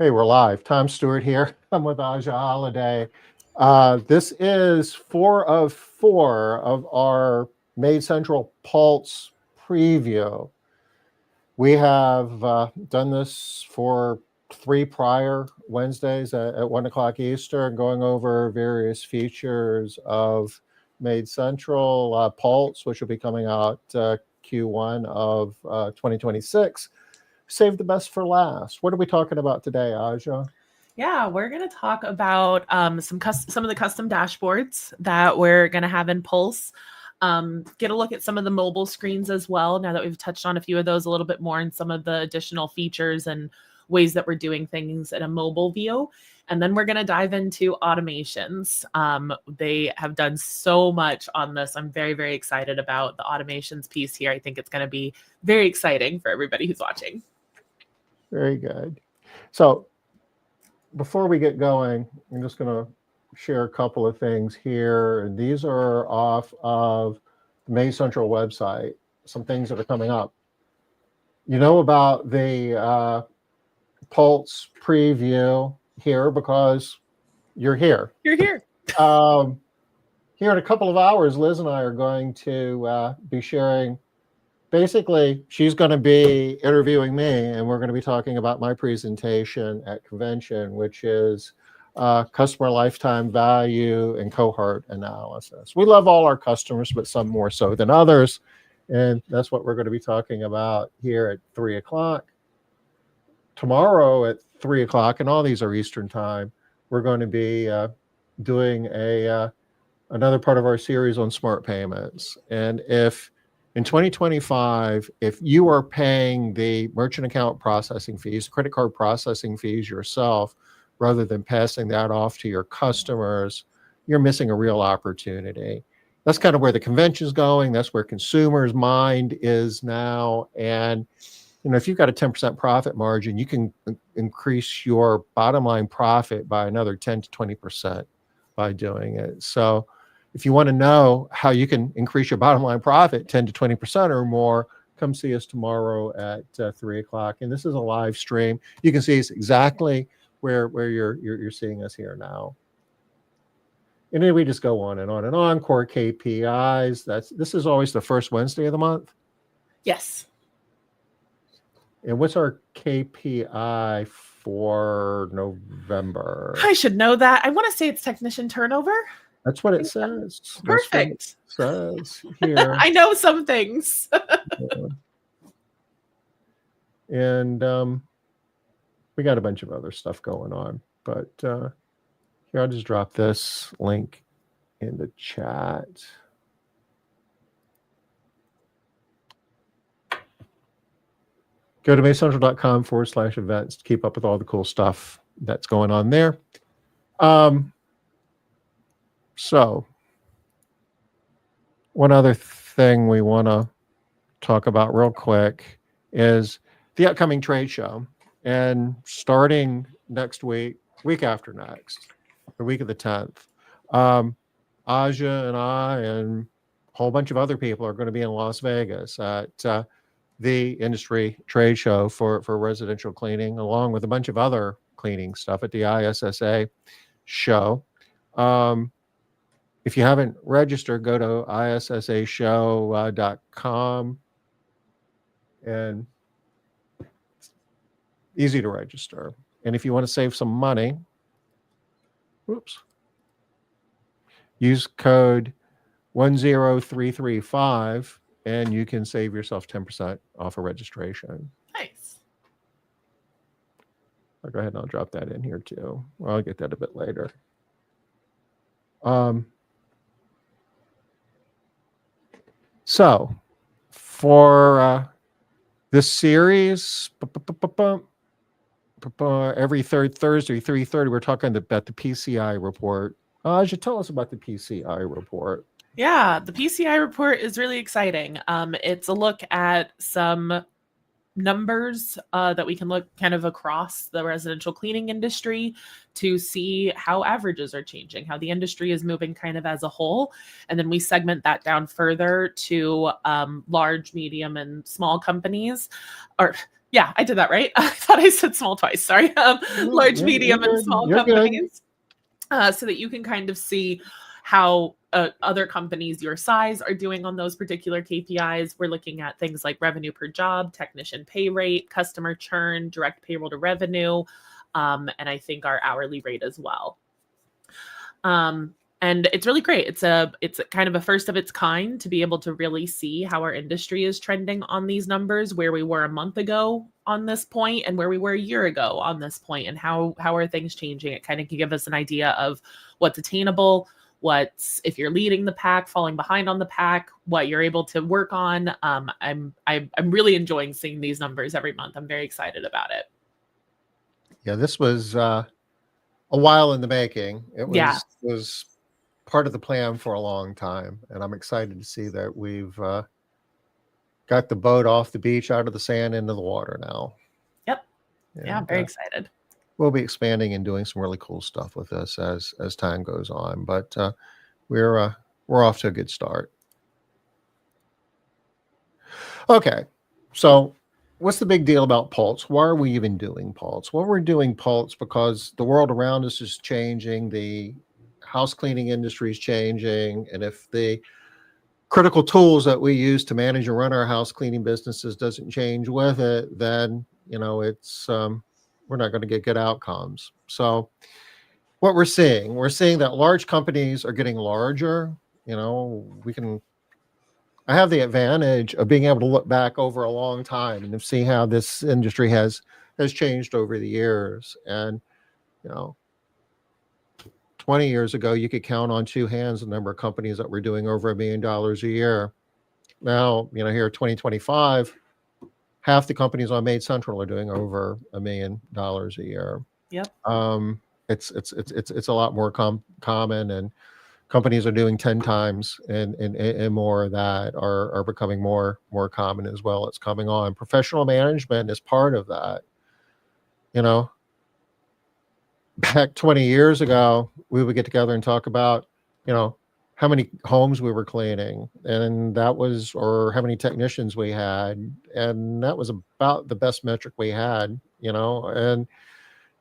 Hey, we're live. Tom Stewart here. I'm with Aja Holiday. This is 4 of our MaidCentral Pulse preview. We have done this for 3 prior Wednesdays at 1 o'clock Eastern, going over various features of MaidCentral Pulse, which will be coming out Q1 of 2026. Save the best for last. What are we talking about today, Aja? Yeah, we're going to talk about some of the custom dashboards that we're going to have in Pulse. Get a look at some of the mobile screens as well, now that we've touched on a few of those a little bit more, and some of the additional features and ways that we're doing things in a mobile view. And then we're going to dive into automations. They have done so much on this. I'm very, very excited about the automations piece here. I think it's going to be very exciting for everybody who's watching. Very good. So before we get going, I'm just going to share a couple of things here. And these are off of the MaidCentral website, some things that are coming up. You know about the Pulse preview here because you're here. You're here. Here in a couple of hours, Liz and I are going to be sharing. Basically, she's going to be interviewing me, and we're going to be talking about my presentation at convention, which is customer lifetime value and cohort analysis. We love all our customers, but some more so than others. And that's what we're going to be talking about here at 3 o'clock. Tomorrow at 3 o'clock, and all these are Eastern time, we're going to be doing another part of our series on smart payments. And if in 2025, if you are paying the merchant account processing fees, credit card processing fees yourself, rather than passing that off to your customers, you're missing a real opportunity. That's kind of where the convention is going. That's where consumers' mind is now. And if you've got a 10% profit margin, you can increase your bottom line profit by another 10 to 20% by doing it. So if you want to know how you can increase your bottom line profit 10 to 20% or more, come see us tomorrow at 3 o'clock. And this is a live stream. You can see us exactly where you're seeing us here now. And then we just go on and on and on. Core KPIs. This is always the first Wednesday of the month. Yes. And what's our KPI for November? I should know that. I want to say it's technician turnover. That's what it says. Perfect. That's what it says here. I know some things. And we got a bunch of other stuff going on. But here, I'll just drop this link in the chat. Go to MaidCentral.com/events to keep up with all the cool stuff that's going on there. So one other thing we want to talk about real quick is the upcoming trade show. And starting next week after next, the week of the 10th, Aja and I and a whole bunch of other people are going to be in Las Vegas at the industry trade show for residential cleaning, along with a bunch of other cleaning stuff at the ISSA show. If you haven't registered, go to issashow.com, and it's easy to register. And if you want to save some money, use code 10335 and you can save yourself 10% off a registration. Nice. I'll go ahead and I'll drop that in here too. Well, I'll get that a bit later. So for this series, every third Thursday, 3:30, we're talking about the PCI report. I should tell us about the PCI report. Yeah, the PCI report is really exciting. It's a look at some numbers that we can look kind of across the residential cleaning industry to see how averages are changing, how the industry is moving kind of as a whole. And then we segment that down further to large, medium, and small companies, or Yeah, I did that right. I thought I said small twice. Sorry. Large, medium, and small You're good. companies, so that you can kind of see how other companies your size are doing on those particular KPIs. We're looking at things like revenue per job, technician pay rate, customer churn, direct payroll to revenue, and I think our hourly rate as well. And it's really great. It's a kind of a first of its kind to be able to really see how our industry is trending on these numbers, where we were a month ago on this point and where we were a year ago on this point, and how are things changing. It kind of can give us an idea of what's attainable, what's, if you're leading the pack, falling behind on the pack, what you're able to work on. I'm really enjoying seeing these numbers every month. I'm very excited about it. Yeah, this was a while in the making. It Yeah. was part of the plan for a long time, and I'm excited to see that we've got the boat off the beach, out of the sand, into the water now. Yep. And, yeah, I'm very excited. We'll be expanding and doing some really cool stuff with this as time goes on, but we're off to a good start. Okay, so what's the big deal about Pulse? Why are we even doing Pulse? Well, we're doing Pulse because the world around us is changing, the house cleaning industry is changing, and if the critical tools that we use to manage and run our house cleaning businesses doesn't change with it, then it's we're not going to get good outcomes. So what we're seeing that large companies are getting larger. I have the advantage of being able to look back over a long time and see how this industry has changed over the years. And 20 years ago, you could count on two hands the number of companies that were doing over $1 million a year. Now, here 2025, half the companies on MaidCentral are doing over $1 million a year. Yep. It's a lot more common, and companies are doing 10 times and more of that are becoming more common as well. It's coming on. Professional management is part of that. Back 20 years ago, we would get together and talk about, how many homes we were cleaning, and that was, or how many technicians we had, and that was about the best metric we had, and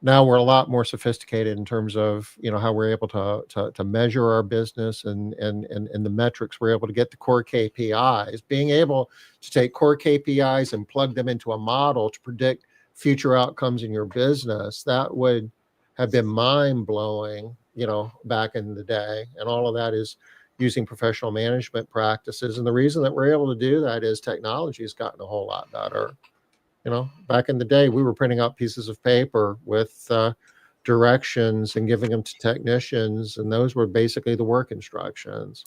now we're a lot more sophisticated in terms of, how we're able to measure our business and the metrics. We're able to get the core KPIs, being able to take core KPIs and plug them into a model to predict future outcomes in your business. That would have been mind-blowing, back in the day. And all of that is using professional management practices. And the reason that we're able to do that is technology has gotten a whole lot better. Back in the day, we were printing out pieces of paper with directions and giving them to technicians, and those were basically the work instructions.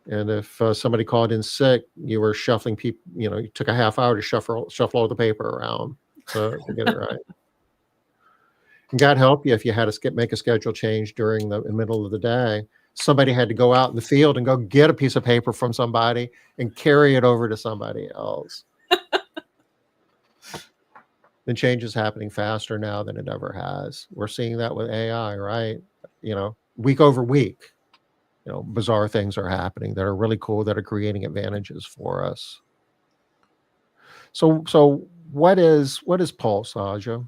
And if somebody called in sick, you were shuffling people, you took a half hour to shuffle all the paper around to get it right. And God help you if you had to make a schedule change during the middle of the day. Somebody had to go out in the field and go get a piece of paper from somebody and carry it over to somebody else. The change is happening faster now than it ever has. We're seeing that with AI, right? Week over week, bizarre things are happening that are really cool, that are creating advantages for us. So what is Pulse, Aja?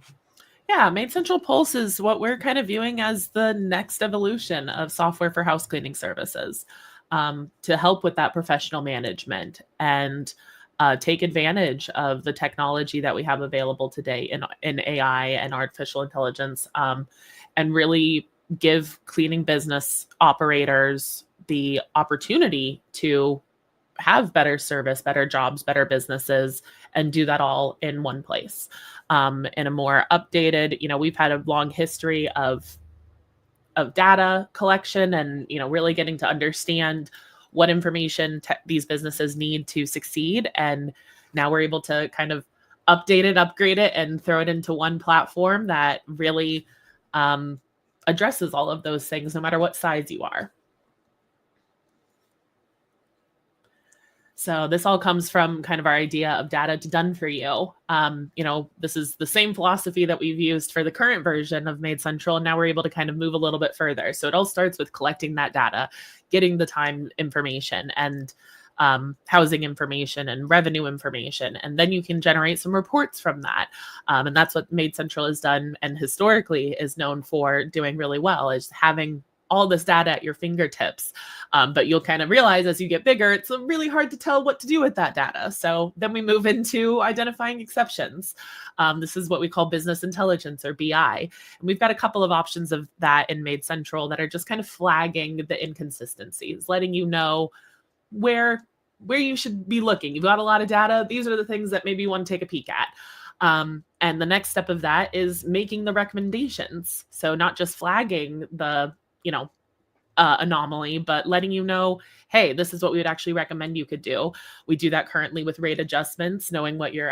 Yeah, MaidCentral Pulse is what we're kind of viewing as the next evolution of software for house cleaning services, to help with that professional management and take advantage of the technology that we have available today in AI and artificial intelligence, and really give cleaning business operators the opportunity to have better service, better jobs, better businesses, and do that all in one place. In a more updated, we've had a long history of data collection and, really getting to understand what information these businesses need to succeed. And now we're able to kind of update it, upgrade it, and throw it into one platform that really addresses all of those things, no matter what size you are. So this all comes from kind of our idea of data done for you. This is the same philosophy that we've used for the current version of MaidCentral, and now we're able to kind of move a little bit further. So it all starts with collecting that data, getting the time information, and housing information and revenue information. And then you can generate some reports from that. And that's what MaidCentral has done and historically is known for doing really well, is having all this data at your fingertips. But you'll kind of realize as you get bigger, it's really hard to tell what to do with that data. So then we move into identifying exceptions. This is what we call business intelligence, or BI. And we've got a couple of options of that in MaidCentral that are just kind of flagging the inconsistencies, letting you know where you should be looking. You've got a lot of data. These are the things that maybe you want to take a peek at. And the next step of that is making the recommendations. So not just flagging the, anomaly, but letting you know, hey, this is what we would actually recommend you could do. We do that currently with rate adjustments, knowing what your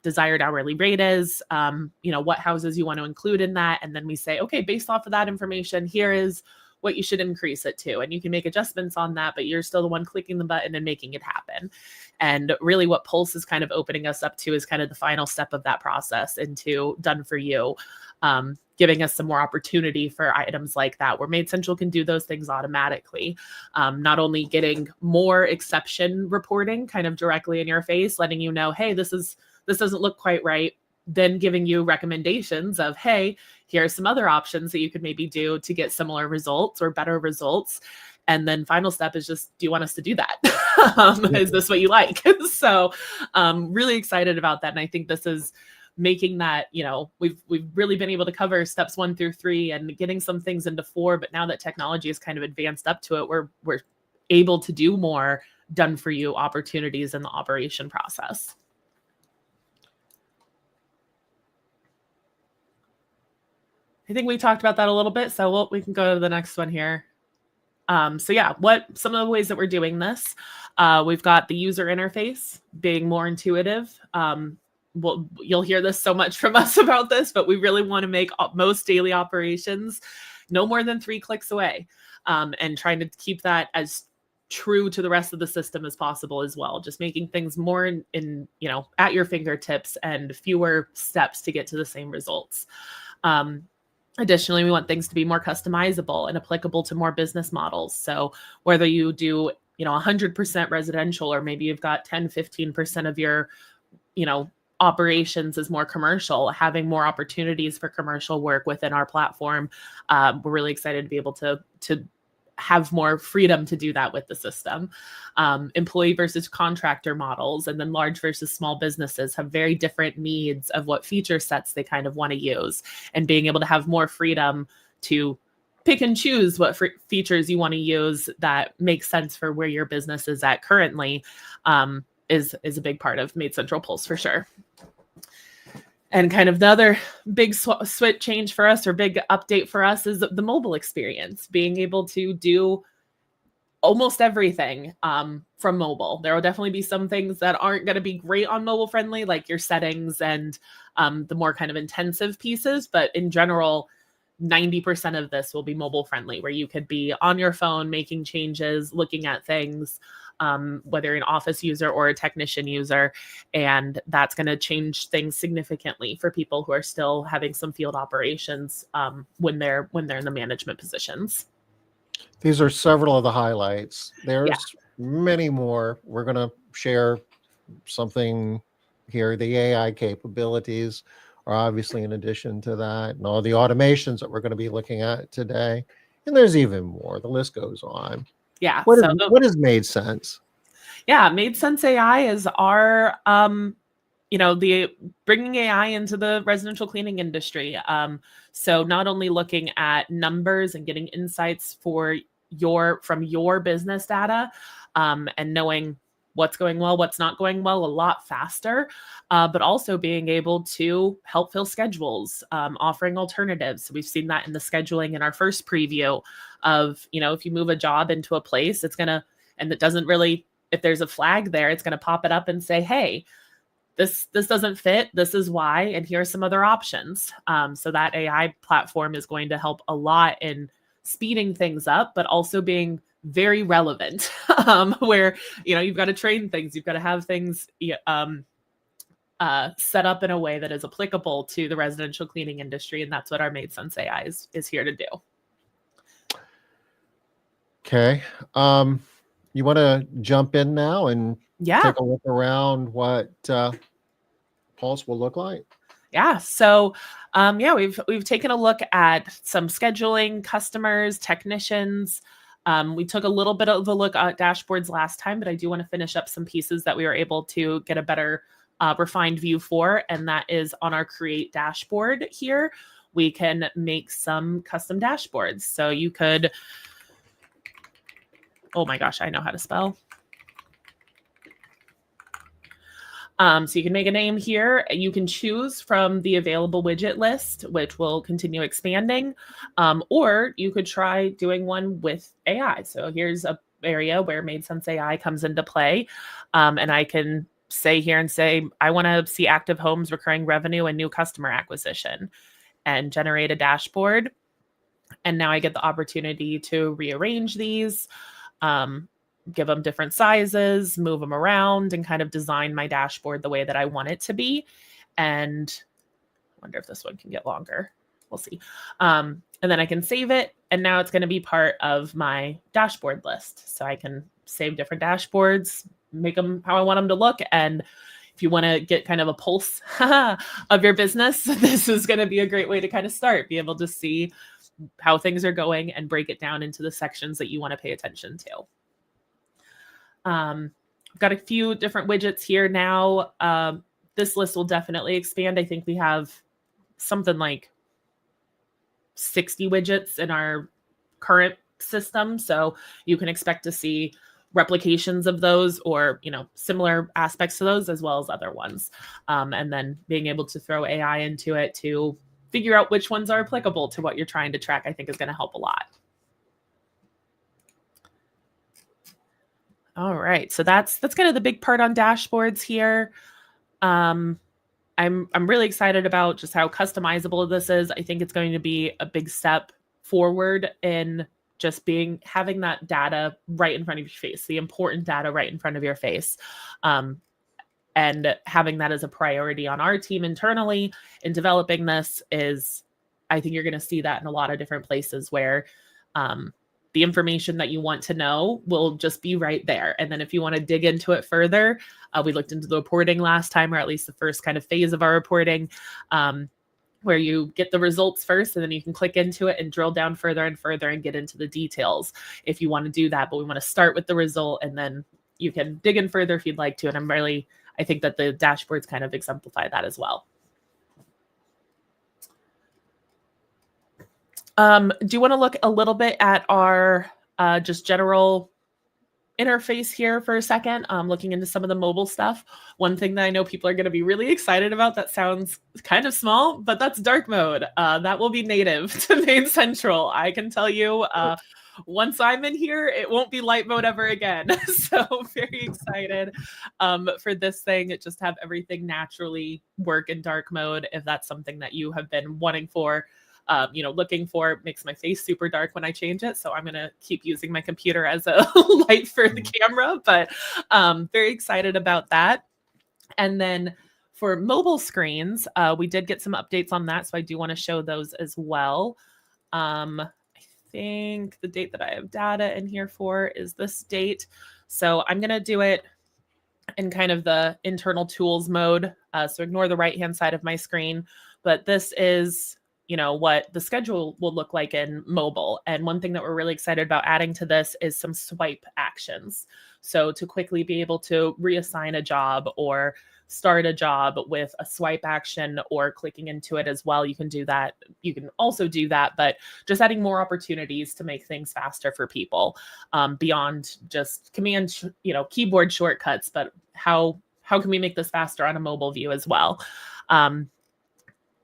desired hourly rate is, what houses you want to include in that. And then we say, okay, based off of that information, here is what you should increase it to. And you can make adjustments on that, but you're still the one clicking the button and making it happen. And really what Pulse is kind of opening us up to is kind of the final step of that process into done for you, giving us some more opportunity for items like that, where MaidCentral can do those things automatically. Not only getting more exception reporting kind of directly in your face, letting you know, hey, this doesn't look quite right, then giving you recommendations of, hey, here are some other options that you could maybe do to get similar results or better results. And then final step is just, do you want us to do that? Is this what you like? So really excited about that. And I think this is making that, we've really been able to cover steps 1 through 3 and getting some things into 4. But now that technology is kind of advanced up to it, we're able to do more done for you opportunities in the operation process. I think we talked about that a little bit, so we can go to the next one here. So yeah, some of the ways that we're doing this, we've got the user interface being more intuitive. You'll hear this so much from us about this, but we really want to make most daily operations no more than 3 clicks away, and trying to keep that as true to the rest of the system as possible as well. Just making things more in at your fingertips and fewer steps to get to the same results. Additionally, we want things to be more customizable and applicable to more business models. So whether you do, 100% residential, or maybe you've got 10, 15% of your, operations is more commercial, having more opportunities for commercial work within our platform. We're really excited to be able to have more freedom to do that with the system. Employee versus contractor models, and then large versus small businesses have very different needs of what feature sets they kind of want to use, and being able to have more freedom to pick and choose what features you want to use that makes sense for where your business is at currently, is a big part of MaidCentral Pulse for sure. And kind of the other big switch change for us, or big update for us, is the mobile experience, being able to do almost everything from mobile. There will definitely be some things that aren't going to be great on mobile friendly, like your settings and the more kind of intensive pieces. But in general, 90% of this will be mobile friendly, where you could be on your phone making changes, looking at things, whether you're an office user or a technician user. And that's going to change things significantly for people who are still having some field operations when they're in the management positions. These are several of the highlights. There's many more. We're going to share something here. The AI capabilities are obviously in addition to that, and all the automations that we're going to be looking at today. And there's even more. The list goes on. Yeah. What has made sense? Yeah, MaidSense AI is our, the bringing AI into the residential cleaning industry. So not only looking at numbers and getting insights from your business data, and knowing what's going well, what's not going well a lot faster, but also being able to help fill schedules, offering alternatives. So we've seen that in the scheduling in our first preview of, if you move a job into a place, if there's a flag there, it's going to pop it up and say, hey, this doesn't fit, this is why, and here are some other options. So that AI platform is going to help a lot in speeding things up, but also being very relevant, where, you've got to train things, you've got to have things set up in a way that is applicable to the residential cleaning industry. And that's what our MaidSense AI is here to do. Okay. you want to jump in now and Yeah. take a look around what Pulse will look like? Yeah. So, yeah, we've taken a look at some scheduling, customers, technicians. We took a little bit of a look at dashboards last time, but I do want to finish up some pieces that we were able to get a better refined view for, and that is on our Create dashboard here. We can make some custom dashboards. So you could, oh my gosh, I know how to spell. So you can make a name here. You can choose from the available widget list, which will continue expanding, or you could try doing one with AI. So here's a area where MaidSense AI comes into play, and I can say here and say, I want to see active homes, recurring revenue, and new customer acquisition, and generate a dashboard. And now I get the opportunity to rearrange these. Give them different sizes, move them around, and kind of design my dashboard the way that I want it to be. And I wonder if this one can get longer. We'll see. And then I can save it. And now it's going to be part of my dashboard list. So I can save different dashboards, make them how I want them to look. And if you want to get kind of a pulse of your business, this is going to be a great way to kind of start, be able to see how things are going and break it down into the sections that you want to pay attention to. I've got a few different widgets here now. This list will definitely expand. I think we have something like 60 widgets in our current system. So you can expect to see replications of those, or, similar aspects to those, as well as other ones. And then being able to throw AI into it to figure out which ones are applicable to what you're trying to track, I think is going to help a lot. All right, so that's kind of the big part on dashboards here. I'm really excited about just how customizable this is. I think it's going to be a big step forward in just having that data right in front of your face, the important data right in front of your face. And having that as a priority on our team internally in developing this is, I think you're going to see that in a lot of different places where the information that you want to know will just be right there. And then if you want to dig into it further, we looked into the reporting last time, or at least the first kind of phase of our reporting, where you get the results first, and then you can click into it and drill down further and further and get into the details if you want to do that. But we want to start with the result, and then you can dig in further if you'd like to. And I think that the dashboards kind of exemplify that as well. Do you want to look a little bit at our just general interface here for a second, looking into some of the mobile stuff? One thing that I know people are going to be really excited about that sounds kind of small, but that's dark mode. That will be native to MaidCentral. I can tell you, once I'm in here, it won't be light mode ever again. So very excited for this thing. Just have everything naturally work in dark mode if that's something that you have been wanting for. Looking for. It makes my face super dark when I change it. So I'm going to keep using my computer as a light for the camera, but very excited about that. And then for mobile screens, we did get some updates on that. So I do want to show those as well. I think the date that I have data in here for is this date. So I'm going to do it in kind of the internal tools mode. So ignore the right-hand side of my screen, but this is what the schedule will look like in mobile. And one thing that we're really excited about adding to this is some swipe actions. So to quickly be able to reassign a job or start a job with a swipe action or clicking into it as well. You can do that. You can also do that, but just adding more opportunities to make things faster for people, beyond just keyboard shortcuts, but how can we make this faster on a mobile view as well?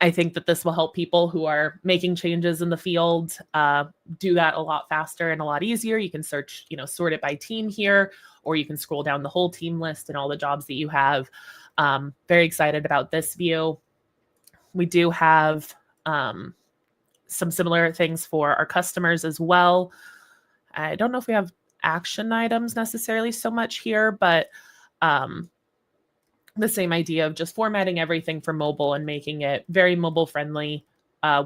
I think that this will help people who are making changes in the field do that a lot faster and a lot easier. You can search, sort it by team here, or you can scroll down the whole team list and all the jobs that you have. Very excited about this view. We do have some similar things for our customers as well. I don't know if we have action items necessarily so much here, but the same idea of just formatting everything for mobile and making it very mobile friendly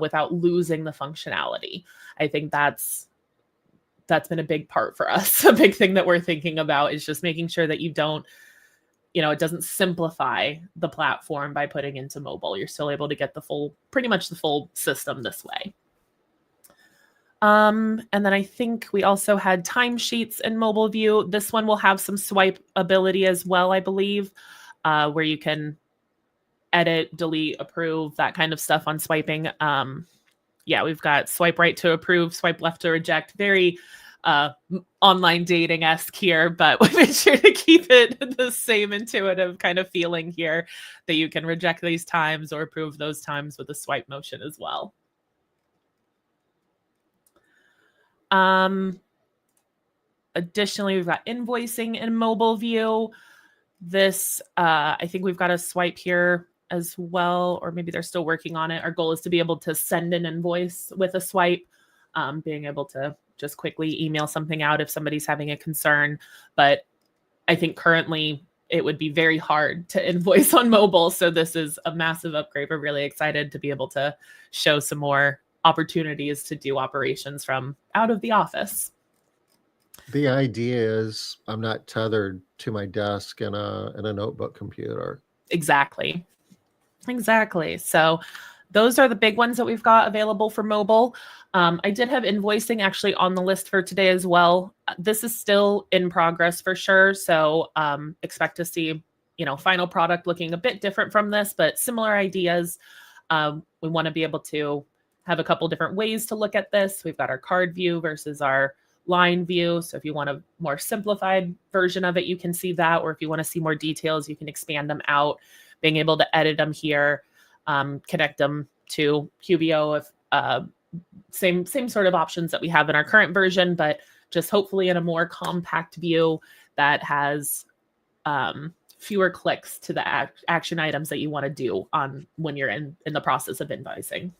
without losing the functionality. I think that's that's been a big part for us. A big thing that we're thinking about is just making sure that you don't, it doesn't simplify the platform by putting into mobile. You're still able to get pretty much the full system this way. And then I think we also had timesheets in mobile view. This one will have some swipe ability as well, I believe, where you can edit, delete, approve, that kind of stuff on swiping. Yeah, we've got swipe right to approve, swipe left to reject. Very online dating-esque here, but we made sure to keep it the same intuitive kind of feeling here, that you can reject these times or approve those times with a swipe motion as well. Additionally, we've got invoicing in mobile view. This, I think we've got a swipe here as well, or maybe they're still working on it. Our goal is to be able to send an invoice with a swipe, being able to just quickly email something out if somebody's having a concern. But I think currently it would be very hard to invoice on mobile. So this is a massive upgrade. We're really excited to be able to show some more opportunities to do operations from out of the office. The idea is I'm not tethered to my desk and a notebook computer. Exactly. So those are the big ones that we've got available for mobile. I did have invoicing actually on the list for today as well. This is still in progress for sure. So expect to see, final product looking a bit different from this, but similar ideas. We want to be able to have a couple different ways to look at this. We've got our card view versus our line view. So if you want a more simplified version of it, you can see that. Or if you want to see more details, you can expand them out, being able to edit them here, connect them to QBO, if same sort of options that we have in our current version, but just hopefully in a more compact view that has fewer clicks to the action items that you want to do on when you're in the process of invoicing.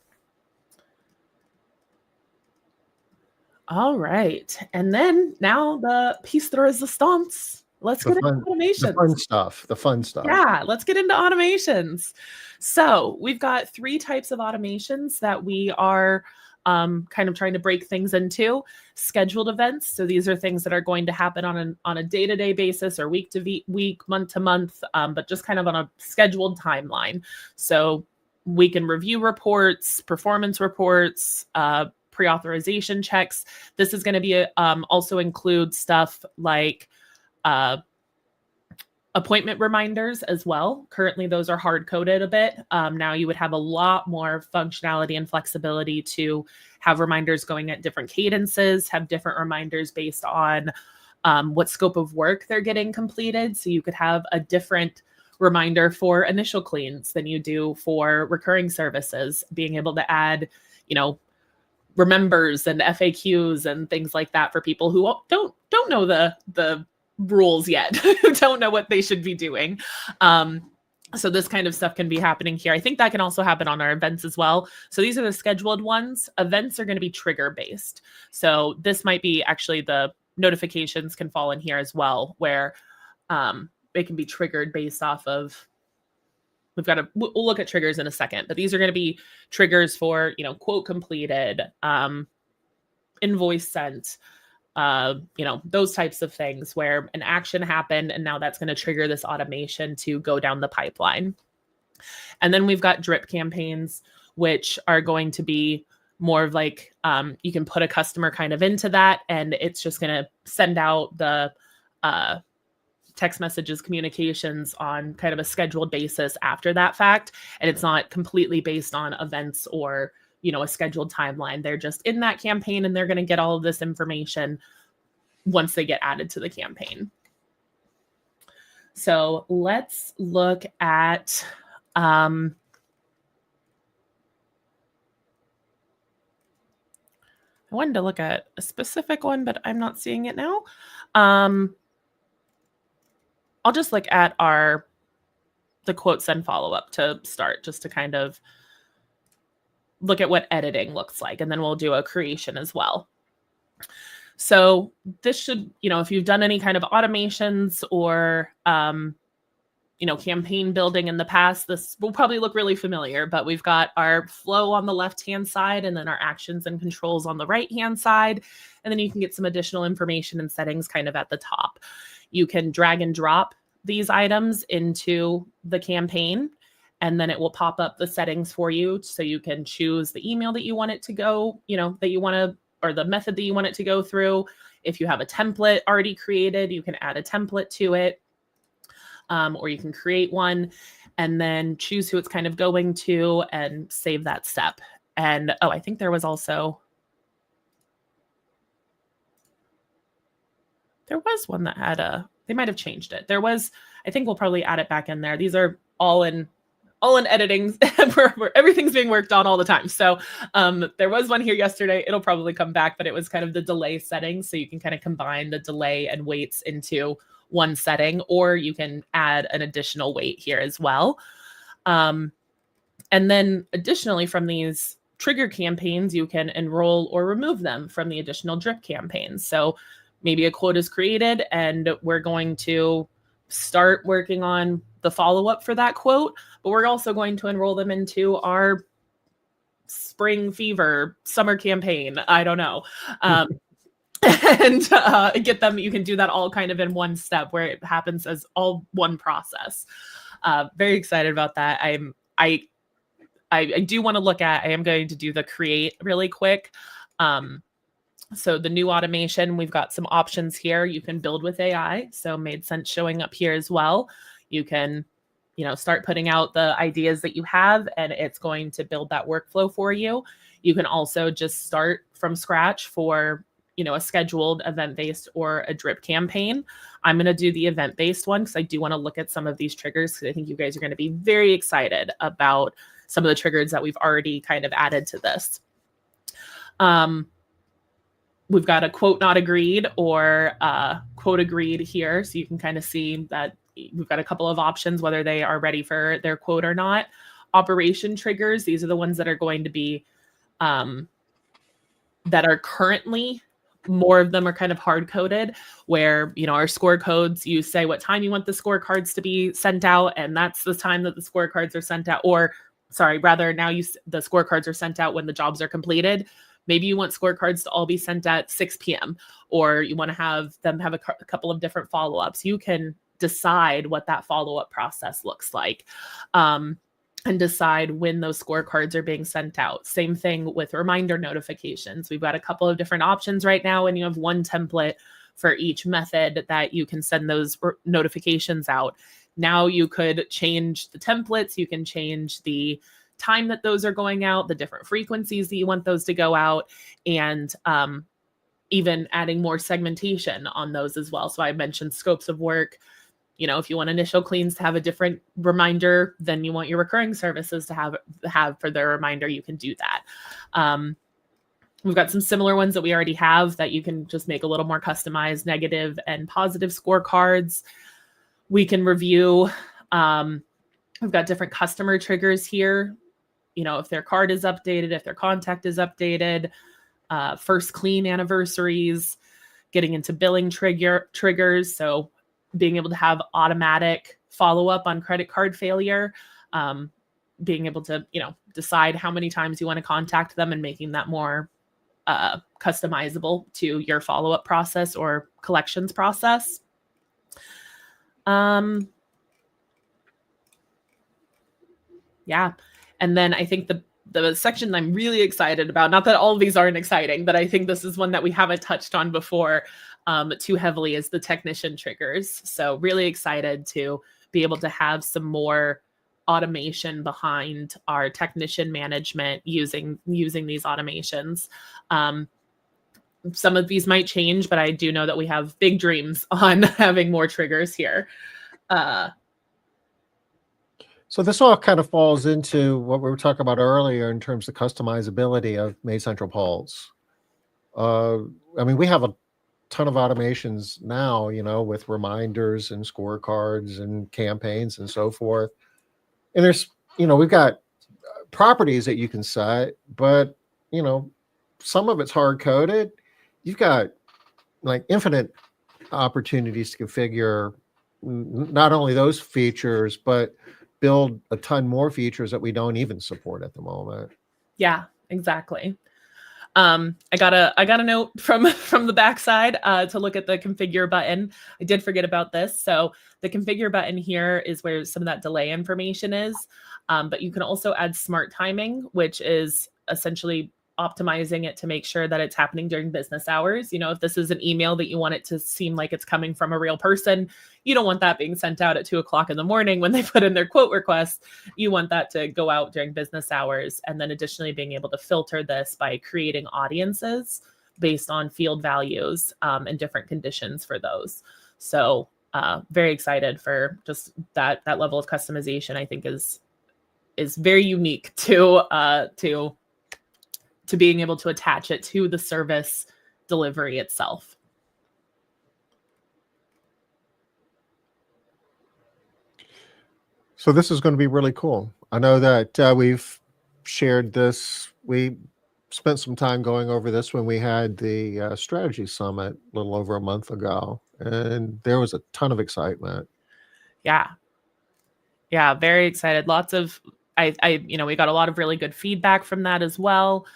All right. And then now the piece de resistance. Let's get into automations. The fun stuff. Yeah, let's get into automations. So we've got 3 types of automations that we are kind of trying to break things into. Scheduled events. So these are things that are going to happen on a day-to-day basis or week to week, month to month, but just kind of on a scheduled timeline. So we can review reports, performance reports, pre-authorization checks. This is going to be also include stuff like appointment reminders as well. Currently, those are hard-coded a bit. Now you would have a lot more functionality and flexibility to have reminders going at different cadences, have different reminders based on what scope of work they're getting completed. So you could have a different reminder for initial cleans than you do for recurring services, being able to add, remembers and FAQs and things like that for people who don't know the rules yet, who don't know what they should be doing. So this kind of stuff can be happening here. I think that can also happen on our events as well. So these are the scheduled ones. Events are going to be trigger based. So this might be actually the notifications can fall in here as well, where it can be triggered based off of, we'll look at triggers in a second, but these are going to be triggers for, quote completed, invoice sent, those types of things where an action happened and now that's going to trigger this automation to go down the pipeline. And then we've got drip campaigns, which are going to be more of like, you can put a customer kind of into that and it's just going to send out the text messages, communications on kind of a scheduled basis after that fact. And it's not completely based on events or, a scheduled timeline. They're just in that campaign and they're going to get all of this information once they get added to the campaign. So let's look at, I wanted to look at a specific one, but I'm not seeing it now. I'll just look at the quote send follow-up to start, just to kind of look at what editing looks like. And then we'll do a creation as well. So this should, if you've done any kind of automations or campaign building in the past, this will probably look really familiar, but we've got our flow on the left-hand side and then our actions and controls on the right-hand side. And then you can get some additional information and settings kind of at the top. You can drag and drop these items into the campaign, and then it will pop up the settings for you. So you can choose the email that you want it to go, that you want to, or the method that you want it to go through. If you have a template already created, you can add a template to it. Or you can create one and then choose who it's kind of going to and save that step. And I think there was one that had they might have changed it. I think we'll probably add it back in there. These are all in editing where everything's being worked on all the time. So there was one here yesterday. It'll probably come back, but it was kind of the delay settings. So you can kind of combine the delay and waits into one setting, or you can add an additional wait here as well. And then additionally, from these trigger campaigns, you can enroll or remove them from the additional drip campaigns. So maybe a quote is created and we're going to start working on the follow-up for that quote, but we're also going to enroll them into our spring fever summer campaign. I don't know. And get them. You can do that all kind of in one step where it happens as all one process. Very excited about that. I do want to look at, I am going to do the create really quick. So the new automation, we've got some options here. You can build with AI. So MaidCentral showing up here as well. You can, start putting out the ideas that you have, and it's going to build that workflow for you. You can also just start from scratch for a scheduled event-based or a drip campaign. I'm going to do the event-based one because I do want to look at some of these triggers because I think you guys are going to be very excited about some of the triggers that we've already kind of added to this. We've got a quote not agreed or quote agreed here. So you can kind of see that we've got a couple of options, whether they are ready for their quote or not. Operation triggers, these are the ones that are going to be, that are currently, more of them are kind of hard coded where, our score codes, you say what time you want the scorecards to be sent out. And that's the time that the scorecards are sent out, or rather now the scorecards are sent out when the jobs are completed. Maybe you want scorecards to all be sent at 6 p.m. or you want to have them have a couple of different follow-ups. You can decide what that follow-up process looks like. And decide when those scorecards are being sent out. Same thing with reminder notifications. We've got a couple of different options right now, and you have one template for each method that you can send those notifications out. Now you could change the templates. You can change the time that those are going out, the different frequencies that you want those to go out, and even adding more segmentation on those as well. So I mentioned scopes of work. If you want initial cleans to have a different reminder than you want your recurring services to have for their reminder, you can do that. We've got some similar ones that we already have that you can just make a little more customized negative and positive scorecards. We can review. We've got different customer triggers here. If their card is updated, if their contact is updated, first clean anniversaries, getting into billing triggers. So being able to have automatic follow-up on credit card failure, being able to, decide how many times you want to contact them and making that more customizable to your follow-up process or collections process. Yeah. And then I think the section I'm really excited about, not that all of these aren't exciting, but I think this is one that we haven't touched on before too heavily, is the technician triggers. So really excited to be able to have some more automation behind our technician management using these automations. Some of these might change, but I do know that we have big dreams on having more triggers here. So this all kind of falls into what we were talking about earlier in terms of customizability of MaidCentral Pulse. We have a ton of automations now, with reminders and scorecards and campaigns and so forth. And there's, we've got properties that you can set, but, some of it's hard coded. You've got like infinite opportunities to configure not only those features, but build a ton more features that we don't even support at the moment. Yeah, exactly. I got a note from the backside to look at the configure button. I did forget about this. So the configure button here is where some of that delay information is. But you can also add smart timing, which is essentially optimizing it to make sure that it's happening during business hours. You know, if this is an email that you want it to seem like it's coming from a real person, you don't want that being sent out at 2 o'clock in the morning when they put in their quote request. You want that to go out during business hours. And then additionally, being able to filter this by creating audiences based on field values and different conditions for those. So very excited for just that level of customization. I think is very unique to being able to attach it to the service delivery itself. So this is going to be really cool. I know that we've shared this. We spent some time going over this when we had the strategy summit a little over a month ago, and there was a ton of excitement. Yeah, very excited. Lots of we got a lot of really good feedback from that as well.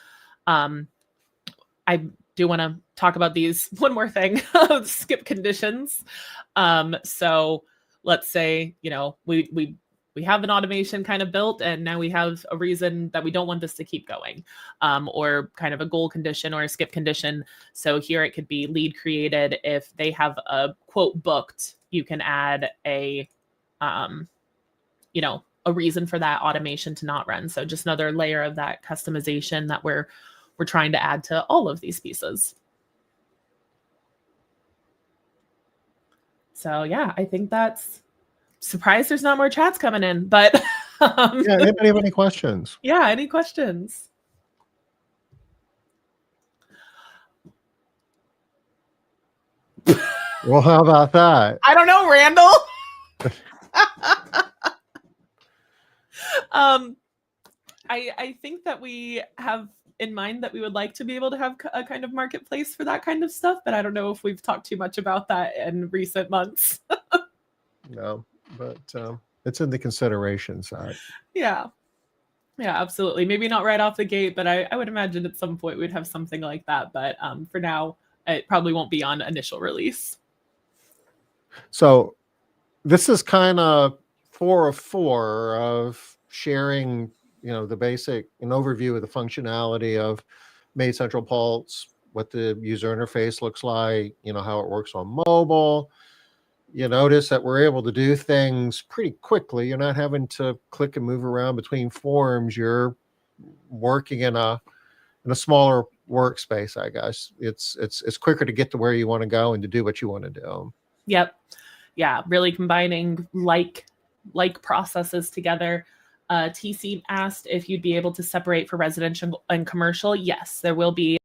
I do want to talk about these one more thing, skip conditions. So let's say, we have an automation kind of built, and now we have a reason that we don't want this to keep going, or kind of a goal condition or a skip condition. So here it could be lead created. If they have a quote booked, you can add a reason for that automation to not run. So just another layer of that customization that we're trying to add to all of these pieces. So yeah, I think that's surprised there's not more chats coming in, but yeah, anybody have any questions? Yeah, any questions? Well, how about that? I don't know, Randall. I think that we have in mind that we would like to be able to have a kind of marketplace for that kind of stuff, but I don't know if we've talked too much about that in recent months. No, but it's in the consideration side. Yeah, absolutely. Maybe not right off the gate, but I would imagine at some point we'd have something like that. But for now, it probably won't be on initial release. So this is kind of 4 of 4 of sharing, the basic, an overview of the functionality of MaidCentral Pulse, what the user interface looks like, how it works on mobile. You notice that we're able to do things pretty quickly. You're not having to click and move around between forms. You're working in a smaller workspace, I guess. It's quicker to get to where you want to go and to do what you want to do. Yep. Yeah, really combining like processes together. TC asked if you'd be able to separate for residential and commercial. Yes, there will be.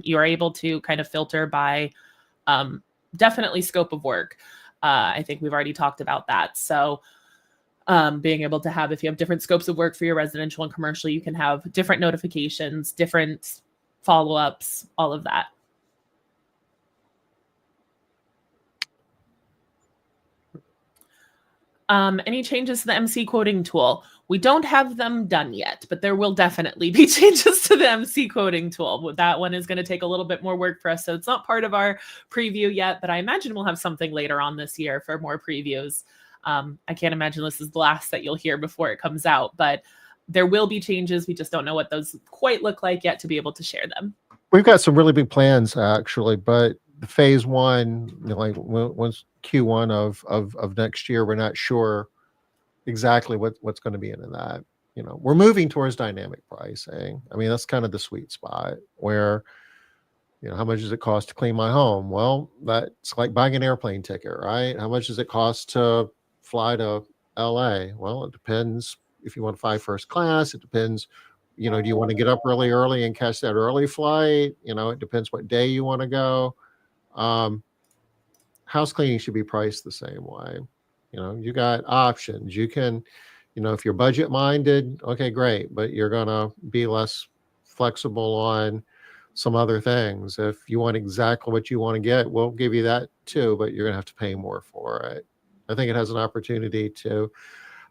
You are able to kind of filter by definitely scope of work. I think we've already talked about that. So being able to have, if you have different scopes of work for your residential and commercial, you can have different notifications, different follow-ups, all of that. Any changes to the MC quoting tool? We don't have them done yet, but there will definitely be changes to the MC quoting tool. That one is going to take a little bit more work for us. So it's not part of our preview yet, but I imagine we'll have something later on this year for more previews. I can't imagine this is the last that you'll hear before it comes out, but there will be changes. We just don't know what those quite look like yet to be able to share them. We've got some really big plans actually, but phase 1, like once Q1 of next year, we're not sure exactly what's going to be in that. We're moving towards dynamic pricing. I mean, that's kind of the sweet spot where, how much does it cost to clean my home? Well, that's like buying an airplane ticket, right? How much does it cost to fly to LA? Well, it depends if you want to fly first class. It depends, do you want to get up really early and catch that early flight? It depends what day you want to go. House cleaning should be priced the same way. You got options. You can, if you're budget minded, okay, great, but you're going to be less flexible on some other things. If you want exactly what you want to get, we'll give you that too, but you're going to have to pay more for it. I think it has an opportunity to.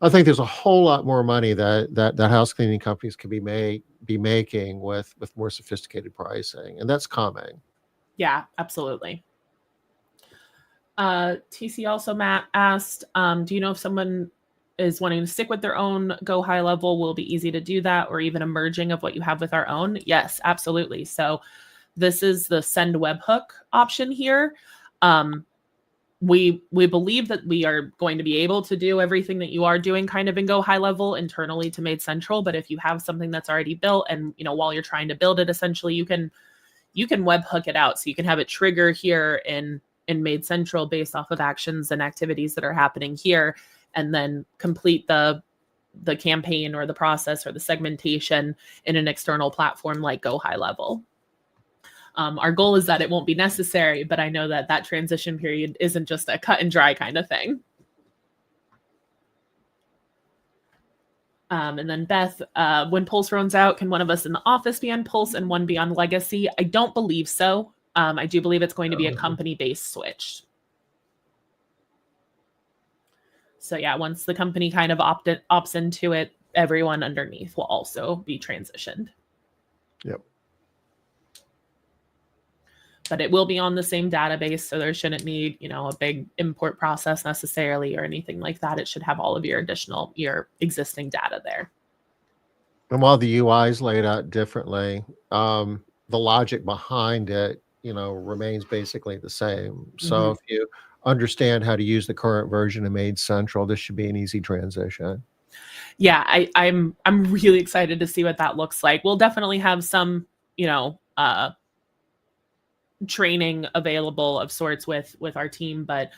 I think there's a whole lot more money that house cleaning companies could be making with more sophisticated pricing, and that's coming. Yeah, absolutely. TC also, Matt asked, do you know if someone is wanting to stick with their own Go High Level, will it be easy to do that, or even a merging of what you have with our own? Yes, absolutely. So this is the send webhook option here. We believe that we are going to be able to do everything that you are doing kind of in Go High Level internally to MaidCentral. But if you have something that's already built, and while you're trying to build it, essentially you can webhook it out, so you can have it trigger here in MaidCentral based off of actions and activities that are happening here, and then complete the campaign or the process or the segmentation in an external platform like Go High Level. Our goal is that it won't be necessary, but I know that transition period isn't just a cut and dry kind of thing. And then Beth, when Pulse runs out, can one of us in the office be on Pulse and one be on Legacy? I don't believe so. I do believe it's going to be a company-based switch. So yeah, once the company kind of opts into it, everyone underneath will also be transitioned. Yep. But it will be on the same database, so there shouldn't need, a big import process necessarily or anything like that. It should have all of your existing data there. And while the UI is laid out differently, the logic behind it, remains basically the same. So if you understand how to use the current version of MaidCentral, this should be an easy transition. Yeah, I'm really excited to see what that looks like. We'll definitely have some, training available of sorts with our team, but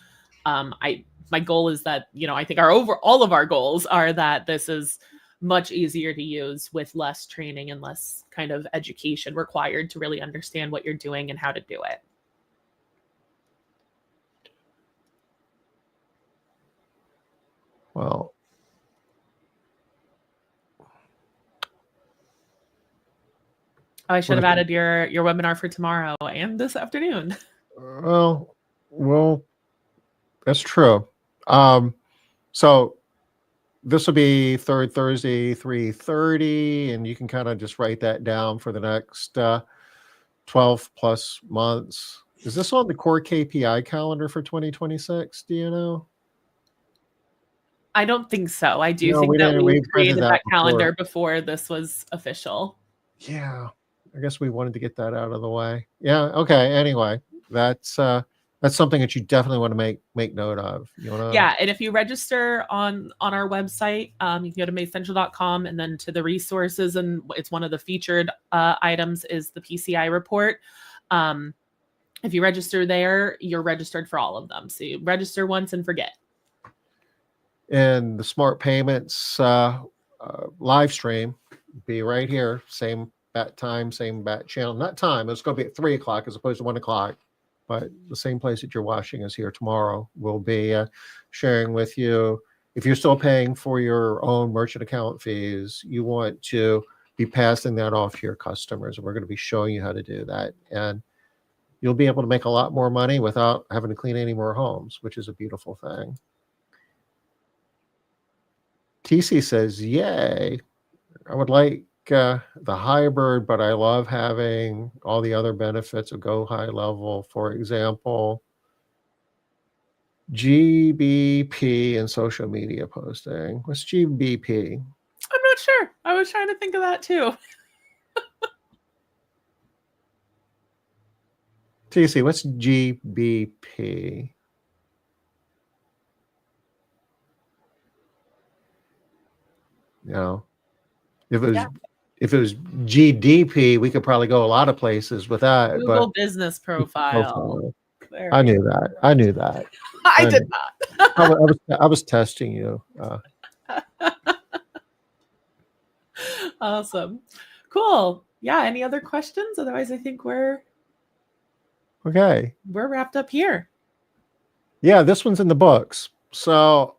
my goal is that I think all of our goals are that this is much easier to use with less training and less kind of education required to really understand what you're doing and how to do it. Well, I should have added your webinar for tomorrow and this afternoon. Well, that's true. So this will be third Thursday, 3:30, and you can kind of just write that down for the next 12 plus months. Is this on the core KPI calendar for 2026? Do you know? I don't think so. I do think that we created that calendar before this was official. Yeah, I guess we wanted to get that out of the way. Yeah. Okay. Anyway, that's something that you definitely want to make note of. Yeah, and if you register on our website, you can go to MaidCentral.com and then to the resources, and it's one of the featured items is the PCI report. If you register there, you're registered for all of them. So you register once and forget. And the Smart Payments live stream be right here, same bat time, same bat channel. Not time. It's going to be at 3 o'clock as opposed to 1 o'clock. But the same place that you're watching us here tomorrow. We'll be sharing with you. If you're still paying for your own merchant account fees, you want to be passing that off to your customers. And we're going to be showing you how to do that. And you'll be able to make a lot more money without having to clean any more homes, which is a beautiful thing. TC says, yay. I would like the hybrid, but I love having all the other benefits of Go High Level. For example, GBP and social media posting. What's GBP? I'm not sure. I was trying to think of that too. TC, what's GBP? If it was GDP, we could probably go a lot of places with that. Google business profile. I knew that. I did not. I was testing you. Awesome. Cool. Yeah. Any other questions? Otherwise, I think we're wrapped up here. Yeah, this one's in the books. So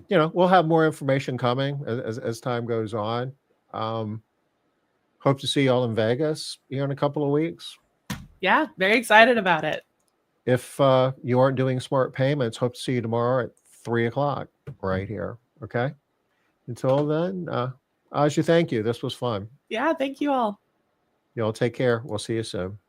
we'll have more information coming as time goes on. Hope to see y'all in Vegas here in a couple of weeks. Yeah, very excited about it. if you aren't doing smart payments, hope to see you tomorrow at 3 o'clock right here. Okay. Until then, Aja, thank you. This was fun. Yeah, thank you all. You all take care. We'll see you soon.